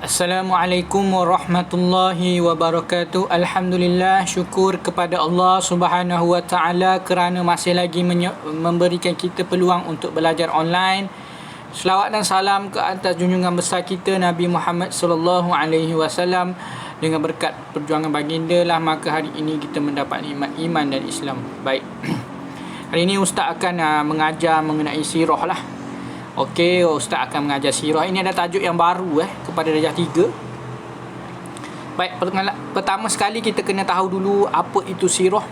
Assalamualaikum warahmatullahi wabarakatuh. Alhamdulillah, syukur kepada Allah Subhanahu wa taala kerana masih lagi memberikan kita peluang untuk belajar online. Selawat dan salam ke atas junjungan besar kita Nabi Muhammad sallallahu alaihi wasallam. Dengan berkat perjuangan baginda lah maka hari ini kita mendapat nikmat iman dan Islam. Baik. Hari ini ustaz akan mengajar mengenai sirah lah. Okey, ustaz akan mengajar sirah. Ini ada tajuk yang baru kepada darjah 3. Baik, pertama sekali kita kena tahu dulu apa itu sirah.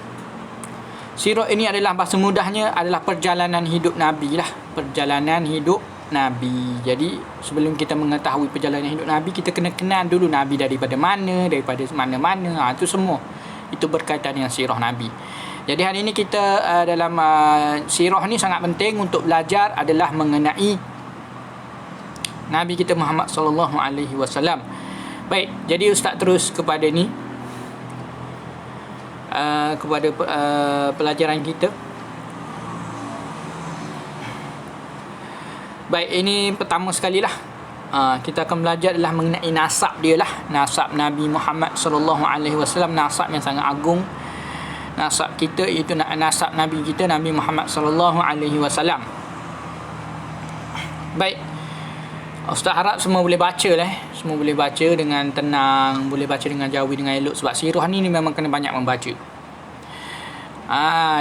Sirah ini adalah bahasa mudahnya adalah perjalanan hidup Nabi lah. Perjalanan hidup Nabi. Jadi sebelum kita mengetahui perjalanan hidup Nabi, kita kena kenal dulu Nabi daripada mana-mana. Itu semua. Itu berkaitan dengan sirah Nabi. Jadi hari ini kita dalam sirah ni sangat penting untuk belajar adalah mengenai Nabi kita Muhammad sallallahu alaihi wasallam. Baik, jadi ustaz terus kepada ni kepada pelajaran kita. Baik, ini pertama sekali lah kita akan belajar adalah mengenai nasab dia lah. Nasab Nabi Muhammad sallallahu alaihi wasallam, nasab yang sangat agung. Nasab kita itu nasab Nabi kita Nabi Muhammad sallallahu alaihi wasallam. Baik. Ustaz harap semua boleh baca lah. Semua boleh baca dengan tenang, boleh baca dengan jauh dengan elok sebab sirah ni memang kena banyak membaca.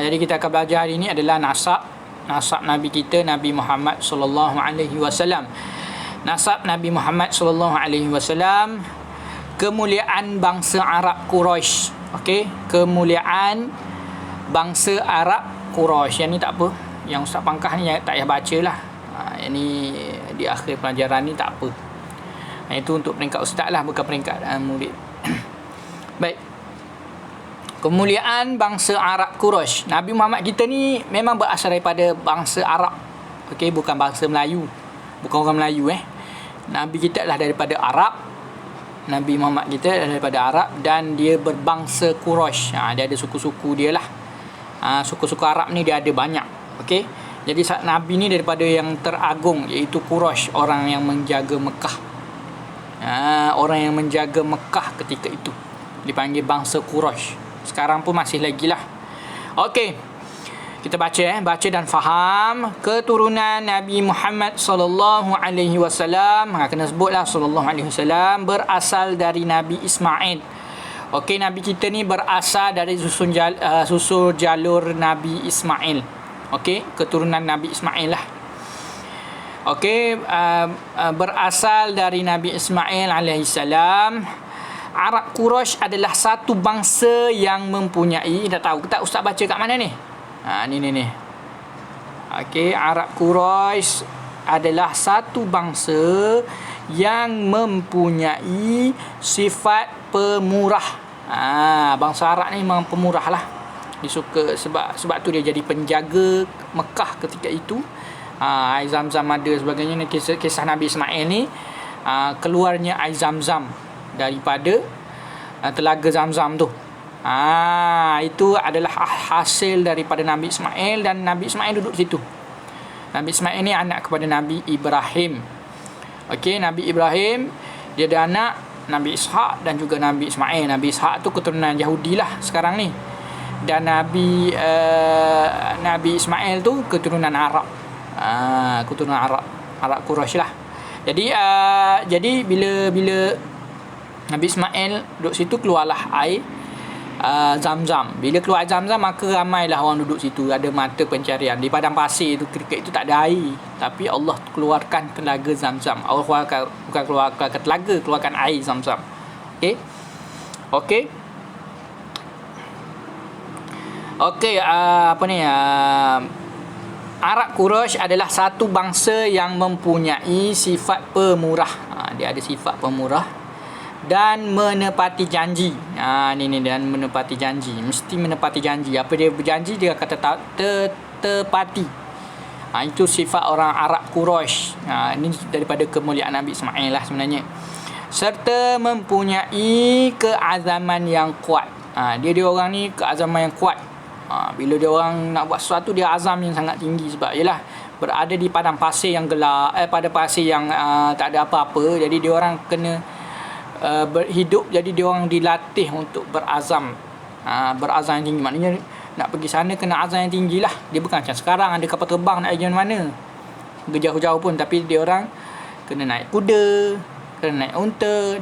Jadi kita akan belajar hari ini adalah nasab Nabi kita Nabi Muhammad sallallahu alaihi wasallam. Nasab Nabi Muhammad sallallahu alaihi wasallam, kemuliaan bangsa Arab Quraisy. Okey, kemuliaan bangsa Arab Quraisy. Yang ni tak apa. Yang Ustaz Pangkah ni tak payah baca lah. Yang ni di akhir pelajaran ni tak apa. Itu untuk peringkat Ustaz lah, bukan peringkat murid. Baik. Kemuliaan bangsa Arab Quraisy. Nabi Muhammad kita ni memang berasal daripada bangsa Arab. Okey, bukan bangsa Melayu. Bukan orang Melayu Nabi kita adalah daripada Arab. Nabi Muhammad kita daripada Arab dan dia berbangsa Quraisy. Dia ada suku-suku dia lah. Suku-suku Arab ni dia ada banyak. Okey. Jadi Nabi ni daripada yang teragung iaitu Quraisy, orang yang menjaga Mekah. Orang yang menjaga Mekah ketika itu dipanggil bangsa Quraisy. Sekarang pun masih lagi lah. Okey. Kita baca dan faham. Keturunan Nabi Muhammad sallallahu alaihi wasallam, kena sebutlah sallallahu alaihi wasallam, berasal dari Nabi Ismail. Okey, Nabi kita ni berasal dari susul jalur Nabi Ismail. Okey, keturunan Nabi Ismail lah. Okey, berasal dari Nabi Ismail alaihi salam. Arab Quraisy adalah satu bangsa yang mempunyai, dah tahu tak ustaz baca kat mana ni? Ni. Okey, Arab Quraisy adalah satu bangsa yang mempunyai sifat pemurah. Bangsa Arab ni memang pemurah lah. Dia suka sebab tu dia jadi penjaga Mekah ketika itu. Air Zam-Zam ada sebagainya. Kisah Nabi Ismail ni keluarnya air Zam-Zam daripada telaga Zam-Zam tu. Itu adalah hasil daripada Nabi Ismail dan Nabi Ismail duduk di situ. Nabi Ismail ni anak kepada Nabi Ibrahim. Okey, Nabi Ibrahim dia ada anak Nabi Ishak dan juga Nabi Ismail. Nabi Ishak tu keturunan Yahudi lah sekarang ni. Dan Nabi Ismail tu keturunan Arab. Keturunan Arab Quraisy lah. Jadi bila Nabi Ismail duduk situ keluarlah air Zam-Zam. Bila keluar Zam-Zam maka ramailah orang duduk situ, ada mata pencarian. Di padang pasir itu ketika itu tak ada air, tapi Allah keluarkan telaga Zam-Zam. Allah bukan keluarkan telaga, keluarkan air Zam-Zam. Okey. Arab Quraisy adalah satu bangsa yang mempunyai sifat pemurah. Dia ada sifat pemurah dan menepati janji. Dan menepati janji. Mesti menepati janji. Apa dia berjanji dia kata tepati. Itu sifat orang Arab Quraisy. Ini daripada kemuliaan Nabi Ismail lah sebenarnya. Serta mempunyai keazaman yang kuat. Dia orang ni keazaman yang kuat. Bila dia orang nak buat sesuatu, dia azam yang sangat tinggi. Sebab yalah berada di padang pasir yang gelap, pada pasir yang tak ada apa-apa. Jadi dia orang kena berhidup, jadi dia orang dilatih untuk berazam. Berazam yang tinggi, maknanya nak pergi sana kena azam yang tinggi lah. Dia bukan macam sekarang ada kapal terbang nak pergi mana-mana jauh-jauh pun, tapi dia orang kena naik kuda, kena naik unta.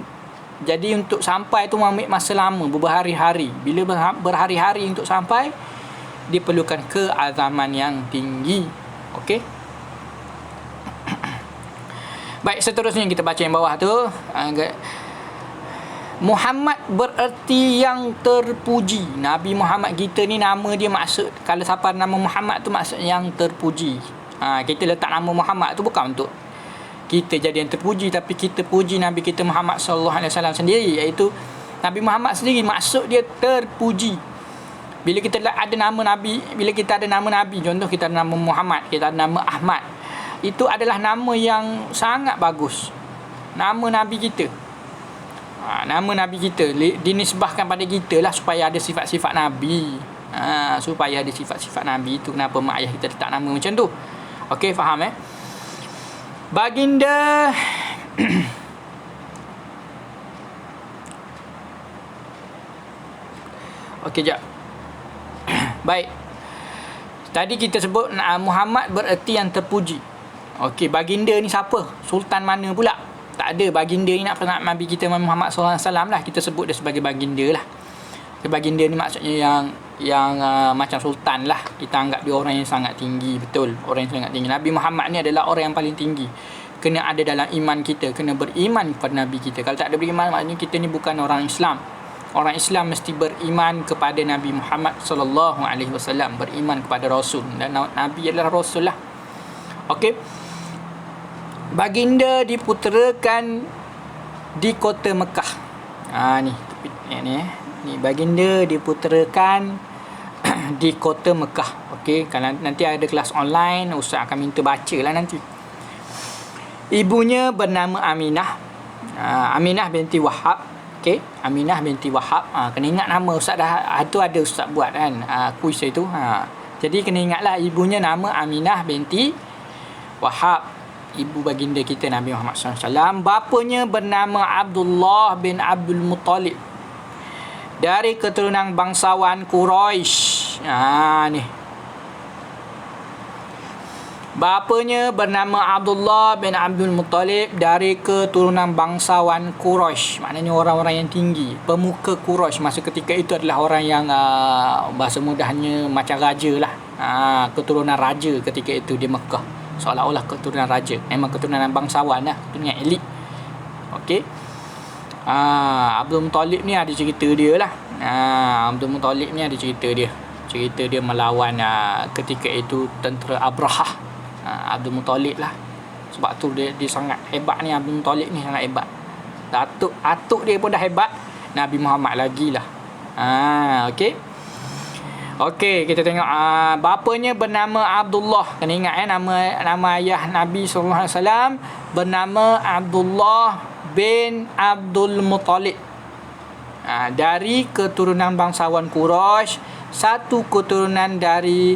Jadi untuk sampai tu ambil masa lama, berhari-hari. Bila berhari-hari untuk sampai, dia perlukan keazaman yang tinggi. Okey. Baik, seterusnya kita baca yang bawah tu. Muhammad bererti yang terpuji. Nabi Muhammad kita ni nama dia maksud, kalau siapa nama Muhammad tu maksud yang terpuji. Kita letak nama Muhammad tu bukan untuk kita jadi yang terpuji, tapi kita puji Nabi kita Muhammad sallallahu alaihi wasallam sendiri, iaitu Nabi Muhammad sendiri maksud dia terpuji. Bila kita ada nama Nabi, bila kita ada nama Nabi, contoh kita ada nama Muhammad, kita ada nama Ahmad, itu adalah nama yang sangat bagus. Nama Nabi kita, nama Nabi kita dinisbahkan pada kita lah, supaya ada sifat-sifat Nabi. Supaya ada sifat-sifat Nabi. Itu kenapa mak ayah kita letak nama macam tu. Okey, faham Baginda okey, jap. Baik, tadi kita sebut Muhammad bererti yang terpuji. Okey, baginda ni siapa? Sultan mana pula? Tak ada. Baginda ni nak Nabi kita Muhammad sallallahu alaihi wasallam lah, kita sebut dia sebagai baginda lah. Baginda ni maksudnya yang macam sultan lah. Kita anggap dia orang yang sangat tinggi. Betul, orang yang sangat tinggi. Nabi Muhammad ni adalah orang yang paling tinggi. Kena ada dalam iman kita, kena beriman kepada Nabi kita. Kalau tak ada beriman, maknanya kita ni bukan orang Islam. Orang Islam mesti beriman kepada Nabi Muhammad sallallahu alaihi wasallam, beriman kepada Rasul, dan Nabi adalah Rasul lah. Okey. Baginda diputerakan di kota Mekah. Ni baginda diputerakan di kota Mekah. Okey, kalau nanti ada kelas online, ustaz akan minta baca lah nanti. Ibunya bernama Aminah. Aminah binti Wahab. Okey, Aminah binti Wahab. Kena ingat nama ustaz dah. Itu ada ustaz buat kan, kuis itu. Jadi kena ingatlah ibunya nama Aminah binti Wahab. Ibu baginda kita Nabi Muhammad SAW. Bapanya bernama Abdullah bin Abdul Muttalib, dari keturunan bangsawan Quraisy. Ni. Bapanya bernama Abdullah bin Abdul Muttalib, dari keturunan bangsawan Quraisy. Maknanya orang-orang yang tinggi, pemuka Quraisy masa ketika itu adalah orang yang bahasa mudahnya macam raja lah. Keturunan raja ketika itu di Mekah. Seolah-olah keturunan raja. Memang keturunan bangsawan lah, keturunan elit. Okey. Abdul Muttalib ni ada cerita dia lah. Abdul Muttalib ni ada cerita dia. Cerita dia melawan ketika itu tentera Abrahah. Abdul Muttalib lah. Sebab tu dia sangat hebat ni. Abdul Muttalib ni sangat hebat. Atuk dia pun dah hebat, Nabi Muhammad lagi lah. Okey. Okey, kita tengok bapanya bernama Abdullah. Kena ingat nama ayah Nabi sallallahu alaihi wasallam bernama Abdullah bin Abdul Muttalib. Dari keturunan bangsawan Quraisy, satu keturunan dari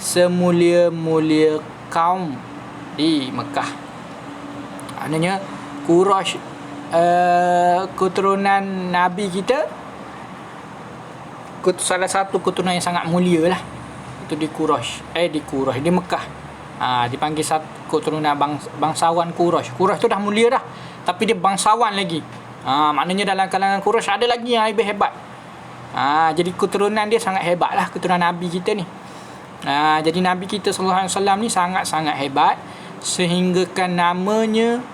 semulia-mulia kaum di Mekah. Maknanya Quraisy keturunan Nabi kita, salah satu keturunan yang sangat mulia lah. Itu di di Mekah. Dipanggil satu keturunan bangsawan Quraisy. Quraisy tu dah mulia dah, tapi dia bangsawan lagi. Maknanya dalam kalangan Quraisy ada lagi yang lebih hebat. Jadi keturunan dia sangat hebat lah, keturunan Nabi kita ni. Jadi Nabi kita sallallahu alaihi wasallam ni sangat-sangat hebat, sehingga kan namanya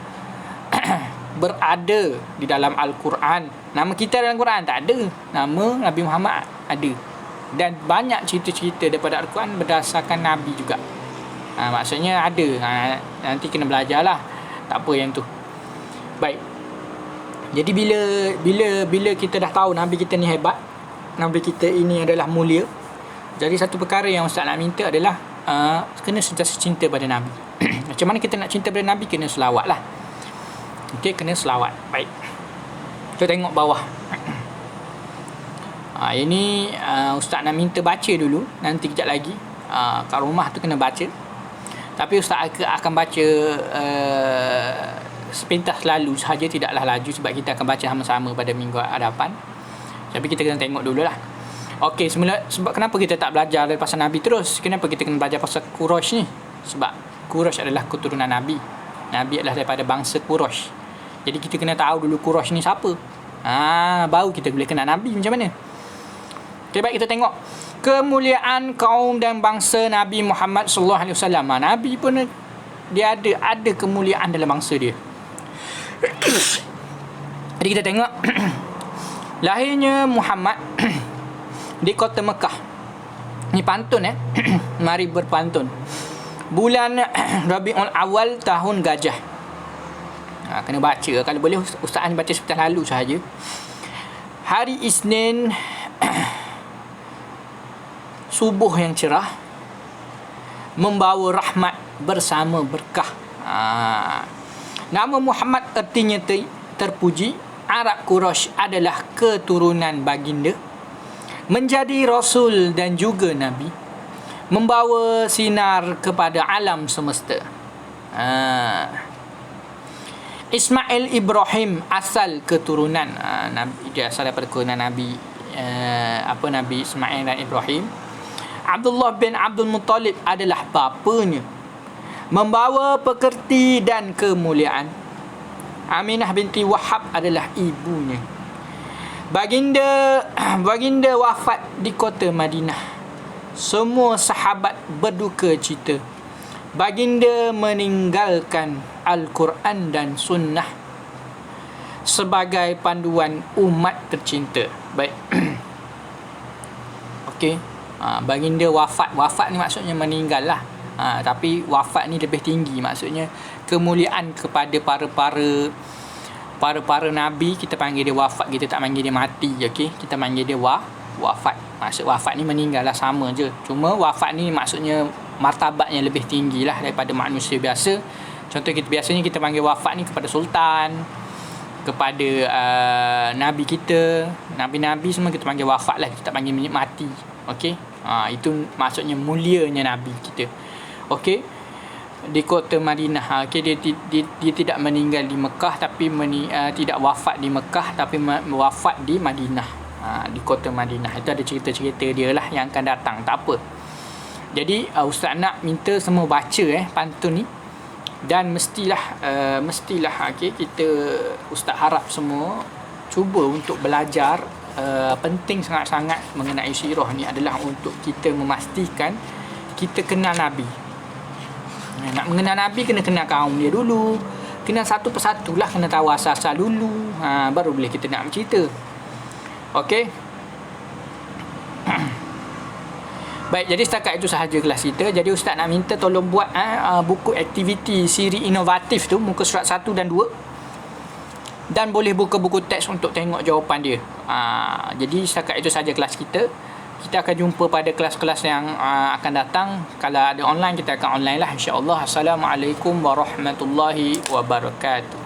berada di dalam Al-Quran. Nama kita dalam Quran tak ada, nama Nabi Muhammad ada. Dan banyak cerita-cerita daripada Al-Quran berdasarkan Nabi juga. Maksudnya ada. Nanti kena belajar lah. Tak apa yang tu. Baik. Jadi bila kita dah tahu Nabi kita ni hebat, Nabi kita ini adalah mulia, jadi satu perkara yang Ustaz nak minta adalah kena sentiasa cinta pada Nabi. Macam mana kita nak cinta pada Nabi? Kena selawat lah. Okey, kena selawat. Baik. Kita tengok bawah. Ini Ustaz nak minta baca dulu. Nanti kejap lagi kat rumah tu kena baca. Tapi Ustaz akan baca sepintas lalu sahaja, tidaklah laju, sebab kita akan baca sama-sama pada minggu hadapan. Tapi kita kena tengok dululah. Okey, sebab kenapa kita tak belajar dari pasal Nabi terus? Kenapa kita kena belajar pasal Quraisy ni? Sebab Quraisy adalah keturunan Nabi. Nabi adalah daripada bangsa Quraisy. Jadi kita kena tahu dulu Quraisy ni siapa. Baru kita boleh kenal Nabi macam mana. Okey, baik, kita tengok kemuliaan kaum dan bangsa Nabi Muhammad sallallahu alaihi wasallam. Nabi pun dia ada kemuliaan dalam bangsa dia. Jadi kita tengok lahirnya Muhammad di kota Mekah. Ni pantun mari berpantun. Bulan Rabiul Awal tahun Gajah. Kena baca, kalau boleh ustaz ni baca sebentar lalu sahaja. Hari Isnin, subuh yang cerah, membawa rahmat bersama berkah. Nama Muhammad artinya terpuji. Arab Quraisy adalah keturunan baginda, menjadi rasul dan juga nabi, membawa sinar kepada alam semesta. Ismail Ibrahim asal keturunan Nabi, dia asal daripada keturunan Nabi Nabi Ismail dan Ibrahim. Abdullah bin Abdul Muttalib adalah bapanya, membawa pekerti dan kemuliaan. Aminah binti Wahab adalah ibunya. Baginda wafat di kota Madinah. Semua sahabat berduka cita. Baginda meninggalkan Al-Quran dan Sunnah sebagai panduan umat tercinta. Baik. Okey. Baginda wafat. Wafat ni maksudnya meninggal lah. Tapi wafat ni lebih tinggi. Maksudnya kemuliaan kepada para nabi, kita panggil dia wafat, kita tak panggil dia mati. Okey, kita panggil dia wafat. Maksud wafat ni meninggal lah, sama je. Cuma wafat ni maksudnya martabatnya lebih tinggi lah daripada manusia biasa. Contoh, biasanya kita panggil wafat ni kepada sultan, kepada nabi kita, nabi-nabi semua kita panggil wafat lah, kita tak panggil mati. Okey, itu maksudnya mulianya nabi kita. Okey, di kota Madinah. Okey, dia tidak meninggal di Mekah, tapi tidak wafat di Mekah, tapi wafat di Madinah, di kota Madinah. Itu ada cerita-cerita dia lah yang akan datang. Tak apa. Jadi ustaz nak minta semua baca pantun ni, dan mestilah okey, kita ustaz harap semua cuba untuk belajar. Penting sangat-sangat mengenai sirah ni adalah untuk kita memastikan kita kenal Nabi. Nak mengenal Nabi, kena kenal kaum dia dulu, kenal satu persatu lah, kena tahu asal-asal dulu, baru boleh kita nak bercerita. Okey. Baik, jadi setakat itu sahaja kelas kita. Jadi ustaz nak minta tolong buat buku aktiviti siri inovatif tu, muka surat 1 dan 2, dan boleh buka buku teks untuk tengok jawapan dia. Jadi setakat itu sahaja kelas kita. Kita akan jumpa pada kelas-kelas yang akan datang. Kalau ada online, kita akan online lah, insya-Allah. Assalamualaikum warahmatullahi wabarakatuh.